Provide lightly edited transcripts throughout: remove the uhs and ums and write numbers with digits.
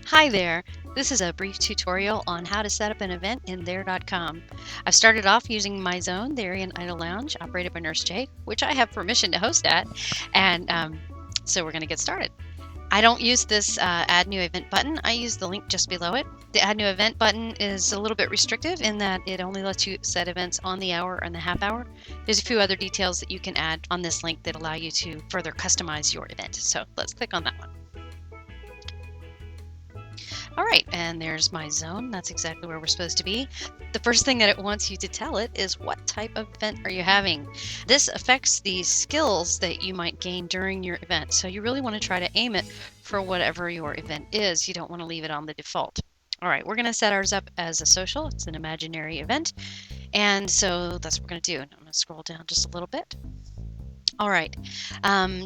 Hi there. This is a brief tutorial on how to set up an event in there.com. I've started off using my zone, the Aryan Idle Lounge, operated by Nurse J, which I have permission to host at, and so we're going to get started. I don't use this add new event button. I use the link just below it. The add new event button is a little bit restrictive in that it only lets you set events on the hour and the half hour. There's a few other details that you can add on this link that allow you to further customize your event. So let's click on that one. All right, and there's my zone. That's exactly where we're supposed to be. The first thing that it wants you to tell it is what type of event are you having. This affects the skills that you might gain during your event. So you really want to try to aim it for whatever your event is. You don't want to leave it on the default. All right, we're going to set ours up as a social. It's an imaginary event. And so that's what we're going to do. I'm going to scroll down just a little bit. All right,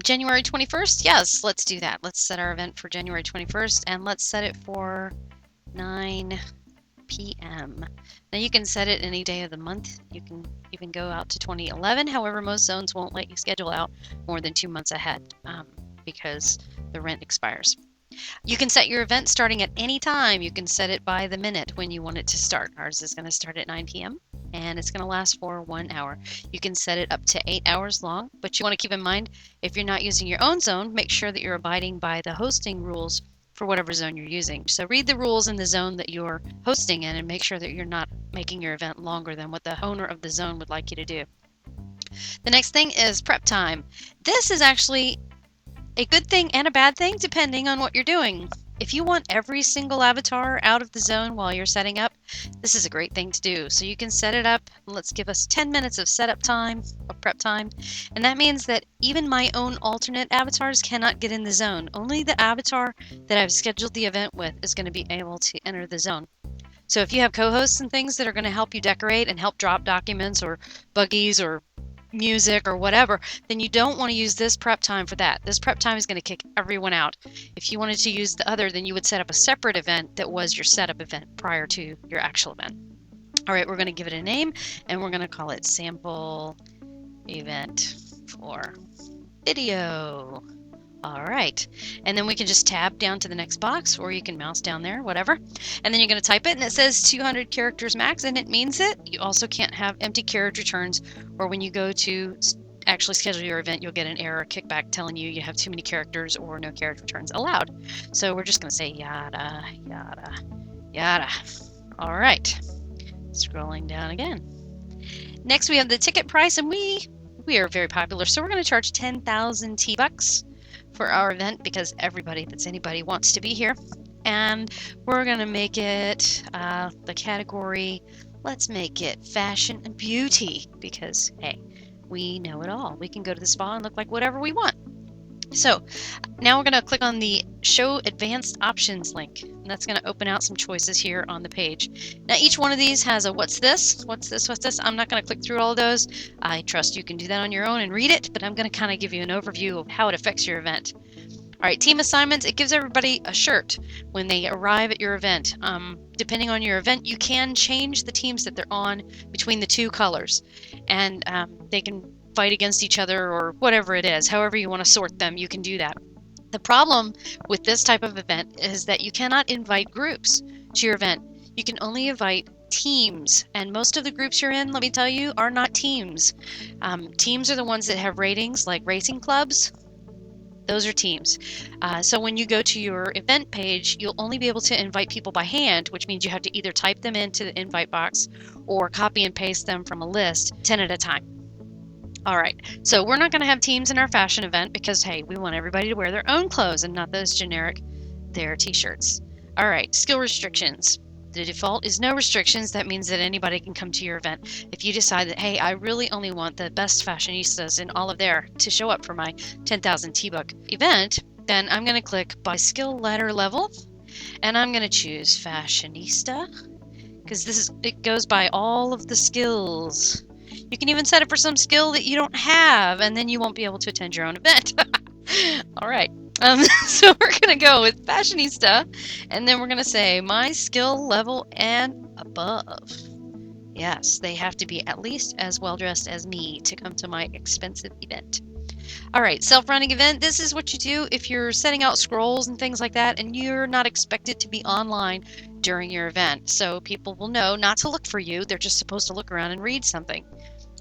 January 21st, yes, let's do that. Let's set our event for January 21st, and let's set it for 9 p.m. Now you can set it any day of the month. You can even go out to 2011. However, most zones won't let you schedule out more than 2 months ahead because the rent expires. You can set your event starting at any time. You can set it by the minute when you want it to start. Ours is going to start at 9 p.m. and it's going to last for 1 hour. You can set it up to 8 hours long, but you want to keep in mind if you're not using your own zone, make sure that you're abiding by the hosting rules for whatever zone you're using. So read the rules in the zone that you're hosting in and make sure that you're not making your event longer than what the owner of the zone would like you to do. The next thing is prep time. This is actually a good thing and a bad thing depending on what you're doing. If you want every single avatar out of the zone while you're setting up, this is a great thing to do. So you can set it up. Let's give us 10 minutes of setup time, of prep time. And that means that even my own alternate avatars cannot get in the zone. Only the avatar that I've scheduled the event with is going to be able to enter the zone. So if you have co-hosts and things that are going to help you decorate and help drop documents or buggies or music or whatever, then you don't want to use this prep time for that. This prep time is going to kick everyone out. If you wanted to use the other, then you would set up a separate event that was your setup event prior to your actual event. All right, we're going to give it a name and we're going to call it sample event for video. All right, and then we can just tab down to the next box, or you can mouse down there, whatever. And then you're going to type it, and it says 200 characters max, and it means it. You also can't have empty carriage returns, or when you go to actually schedule your event, you'll get an error kickback telling you have too many characters or no carriage returns allowed. So we're just going to say yada, yada, yada. All right, scrolling down again. Next, we have the ticket price, and we are very popular, so we're going to charge 10,000 T-Bucks for our event because everybody that's anybody wants to be here. And we're going to make it the category, let's make it fashion and beauty because, hey, we know it all. We can go to the spa and look like whatever we want. So now we're going to click on the Show Advanced Options link, and that's going to open out some choices here on the page. Now each one of these has a what's this, what's this, what's this. I'm not going to click through all of those. I trust you can do that on your own and read it, but I'm going to kind of give you an overview of how it affects your event. All right, team assignments, it gives everybody a shirt when they arrive at your event. Depending on your event, you can change the teams that they're on between the two colors, and they can fight against each other or whatever it is. However you want to sort them, you can do that. The problem with this type of event is that you cannot invite groups to your event. You can only invite teams, and most of the groups you're in, let me tell you, are not teams. Teams are the ones that have ratings like racing clubs. Those are teams. So when you go to your event page, you'll only be able to invite people by hand, which means you have to either type them into the invite box or copy and paste them from a list 10 at a time. All right, so we're not going to have teams in our fashion event because, hey, we want everybody to wear their own clothes and not those generic their t-shirts. All right, skill restrictions. The default is no restrictions. That means that anybody can come to your event. If you decide that, hey, I really only want the best fashionistas in all of there to show up for my 10,000 T-Buck event, then I'm going to click by skill ladder level, and I'm going to choose fashionista because it goes by all of the skills. You can even set it for some skill that you don't have, and then you won't be able to attend your own event. All right. So we're going to go with fashionista, and then we're going to say my skill level and above. Yes, they have to be at least as well dressed as me to come to my expensive event. All right, self-running event. This is what you do if you're setting out scrolls and things like that, and you're not expected to be online during your event. So people will know not to look for you. They're just supposed to look around and read something.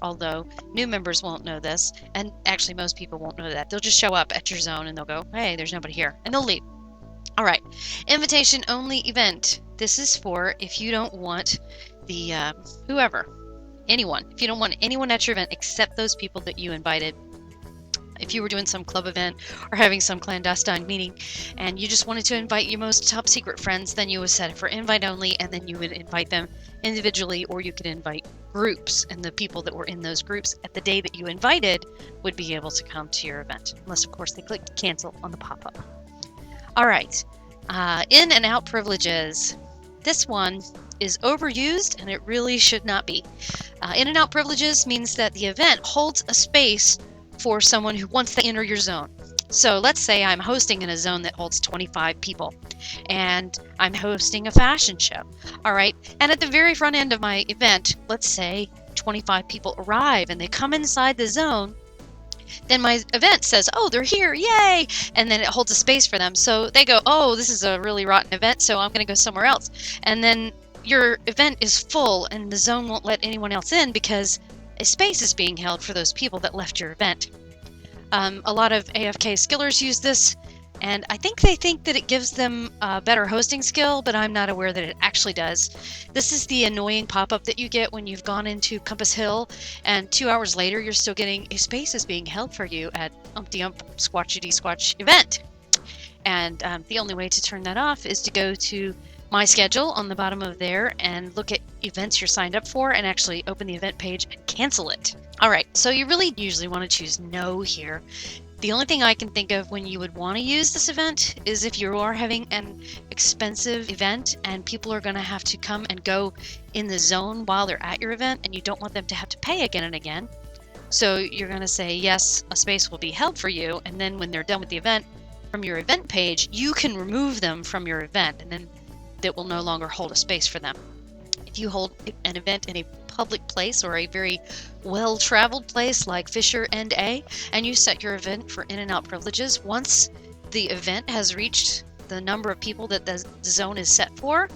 Although new members won't know this, and actually most people won't know that. They'll just show up at your zone and they'll go, hey, there's nobody here, and they'll leave. All right, invitation only event. This is for if you don't want the anyone. If you don't want anyone at your event except those people that you invited. If you were doing some club event or having some clandestine meeting and you just wanted to invite your most top secret friends, then you would set it for invite only, and then you would invite them individually, or you could invite groups, and the people that were in those groups at the day that you invited would be able to come to your event, unless of course they clicked cancel on the pop-up. All right, in and out privileges. This one is overused and it really should not be. In and out privileges means that the event holds a space for someone who wants to enter your zone. So let's say I'm hosting in a zone that holds 25 people and I'm hosting a fashion show. All right. And at the very front end of my event, let's say 25 people arrive and they come inside the zone. Then my event says, oh, they're here, yay! And then it holds a space for them. So they go, oh, this is a really rotten event, so I'm going to go somewhere else. And then your event is full and the zone won't let anyone else in because a space is being held for those people that left your event. A lot of AFK skillers use this, and I think they think that it gives them a better hosting skill, but I'm not aware that it actually does. This is the annoying pop-up that you get when you've gone into Compass Hill, and 2 hours later you're still getting a space is being held for you at Umpty Ump Squatchity Squatch event. And the only way to turn that off is to go to My Schedule on the bottom of there and look at events you're signed up for and actually open the event page and cancel it. All right, so you really usually want to choose no here. The only thing I can think of when you would want to use this event is if you are having an expensive event and people are going to have to come and go in the zone while they're at your event and you don't want them to have to pay again and again. So you're going to say, yes, a space will be held for you, and then when they're done with the event, from your event page, you can remove them from your event, and then that will no longer hold a space for them. If you hold an event in a public place or a very well-traveled place like Fisher NA, and you set your event for in and out privileges, once the event has reached the number of people that the zone is set for,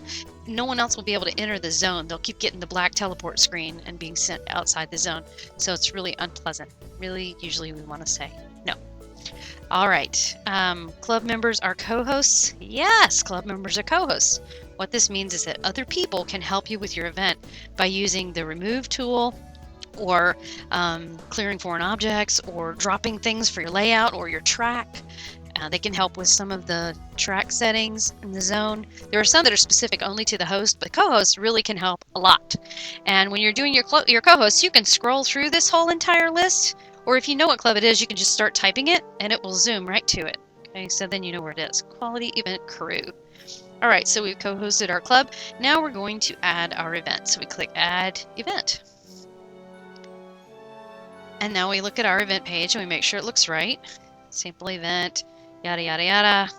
no one else will be able to enter the zone. They'll keep getting the black teleport screen and being sent outside the zone. So it's really unpleasant. Really, usually we want to say no. All right. Club members are co-hosts. Yes, club members are co-hosts. What this means is that other people can help you with your event by using the remove tool, or clearing foreign objects, or dropping things for your layout or your track. They can help with some of the track settings in the zone. There are some that are specific only to the host, but co-hosts really can help a lot. And when you're doing your co-hosts, you can scroll through this whole entire list, or if you know what club it is, you can just start typing it and it will zoom right to it. Okay, so then you know where it is. Quality Event Crew. All right, so we've co-hosted our club. Now we're going to add our event. So we click Add Event. And now we look at our event page and we make sure it looks right. Sample event, yada, yada, yada.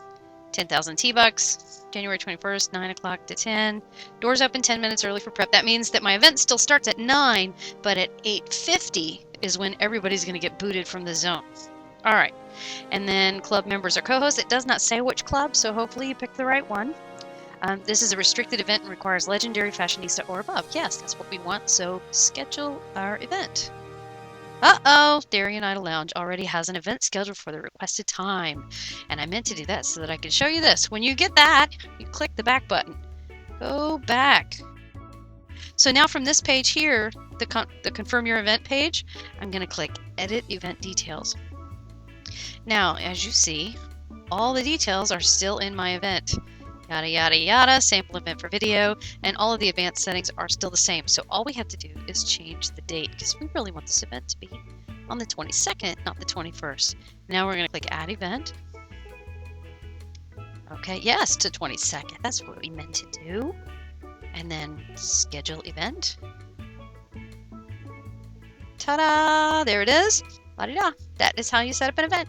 10,000 T-Bucks, January 21st, 9 o'clock to 10. Doors open 10 minutes early for prep. That means that my event still starts at 9, but at 8:50 is when everybody's going to get booted from the zone. All right. And then club members or co-hosts. It does not say which club, so hopefully you picked the right one. This is a restricted event and requires legendary, fashionista, or above. Yes, that's what we want, so schedule our event. Uh-oh, Darien Idle Lounge already has an event scheduled for the requested time. And I meant to do that so that I could show you this. When you get that, you click the back button. Go back. So now from this page here, the Confirm Your Event page, I'm going to click Edit Event Details. Now, as you see, all the details are still in my event. Yada, yada, yada, sample event for video, and all of the advanced settings are still the same. So all we have to do is change the date, because we really want this event to be on the 22nd, not the 21st. Now we're going to click Add Event. Okay, yes, to 22nd. That's what we meant to do. And then Schedule Event. Ta-da! There it is. La-di-da. That is how you set up an event.